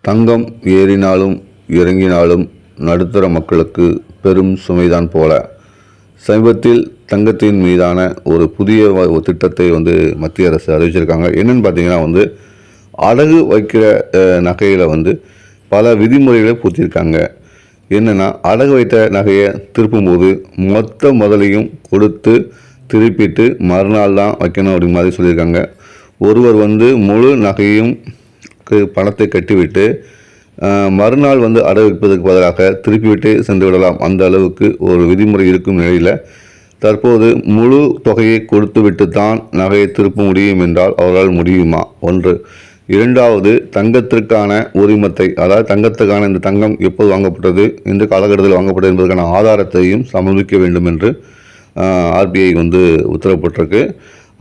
தங்கம் ஏறினாலும் இறங்கினாலும் நடுத்தர மக்களுக்கு பெரும் சுமைதான் போல. சமீபத்தில் தங்கத்தின் மீதான ஒரு புதிய திட்டத்தை மத்திய அரசு அறிவிச்சிருக்காங்க. என்னென்னு பார்த்தீங்கன்னா அடகு வைக்கிற நகையில் பல விதிமுறைகளை பூர்த்தியிருக்காங்க. என்னென்னா, அடகு வைத்த நகையை திருப்பும்போது மொத்த முதலையும் கொடுத்து திருப்பிட்டு மறுநாள் தான் வைக்கணும் அப்படிங்கிற மாதிரி சொல்லியிருக்காங்க. ஒருவர் முழு நகையும் பணத்தை கட்டிவிட்டு மறுநாள் அடகு வைப்பதற்கு பதிலாக திருப்பிவிட்டு சென்று விடலாம். அந்த அளவுக்கு ஒரு விதிமுறை இருக்கும் நிலையில் தற்போது முழு தொகையை கொடுத்து விட்டு தான் நகையை திருப்ப முடியும் என்றால் அவரால் முடியுமா? ஒன்று. இரண்டாவது, தங்கத்திற்கான உரிமத்தை, அதாவது தங்கத்துக்கான இந்த தங்கம் எப்போது வாங்கப்பட்டது, இந்த காலகட்டத்தில் வாங்கப்பட்டது என்பதற்கான ஆதாரத்தையும் சமர்ப்பிக்க வேண்டும் என்று ஆர்பிஐ உத்தரவிட்டிருக்கு.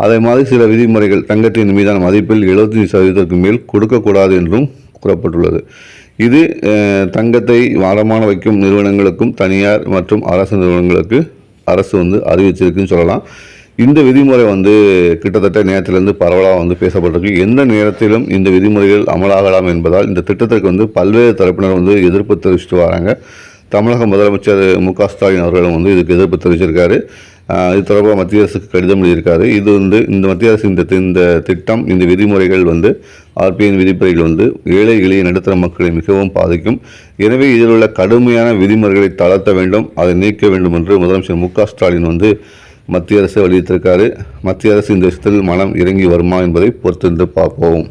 அதே மாதிரி சில விதிமுறைகள், தங்கத்தின் மீதான மதிப்பில் 75% மேல் கொடுக்கக்கூடாது என்றும் கூறப்பட்டுள்ளது. இது தங்கத்தை அடமான வைக்கும் நிறுவனங்களுக்கும் தனியார் மற்றும் அரசு நிறுவனங்களுக்கு அரசு அறிவிச்சிருக்குன்னு சொல்லலாம். இந்த விதிமுறை கிட்டத்தட்ட நேரத்திலிருந்து பரவலாக பேசப்பட்டிருக்கு. எந்த நேரத்திலும் இந்த விதிமுறைகள் அமலாகலாம் என்பதால் இந்த திட்டத்திற்கு பல்வேறு தரப்பினர் எதிர்ப்பு தெரிவிச்சுட்டு வராங்க. தமிழக முதலமைச்சர் மு.க. ஸ்டாலின் அவர்களும் இதுக்கு எதிர்ப்பு தெரிவிச்சிருக்காரு. இது தொடர்பாக மத்திய அரசுக்கு கடிதம் எழுதியிருக்காரு. இது இந்த மத்திய அரசு இந்த திட்டம், இந்த விதிமுறைகள் ஆர்பிஐயின் விதிமுறைகள் ஏழை எளிய நடுத்தர மக்களை மிகவும் பாதிக்கும். எனவே இதில் உள்ள கடுமையான விதிமுறைகளை தளர்த்த வேண்டும், அதை நீக்க வேண்டும் என்று முதலமைச்சர் மு.க. ஸ்டாலின் மத்திய அரசை வலியுறுத்தியிருக்காரு. மத்திய அரசு இந்த விஷயத்தில் மனம் இறங்கி வருமா என்பதை பொறுத்திருந்து பார்ப்போம்.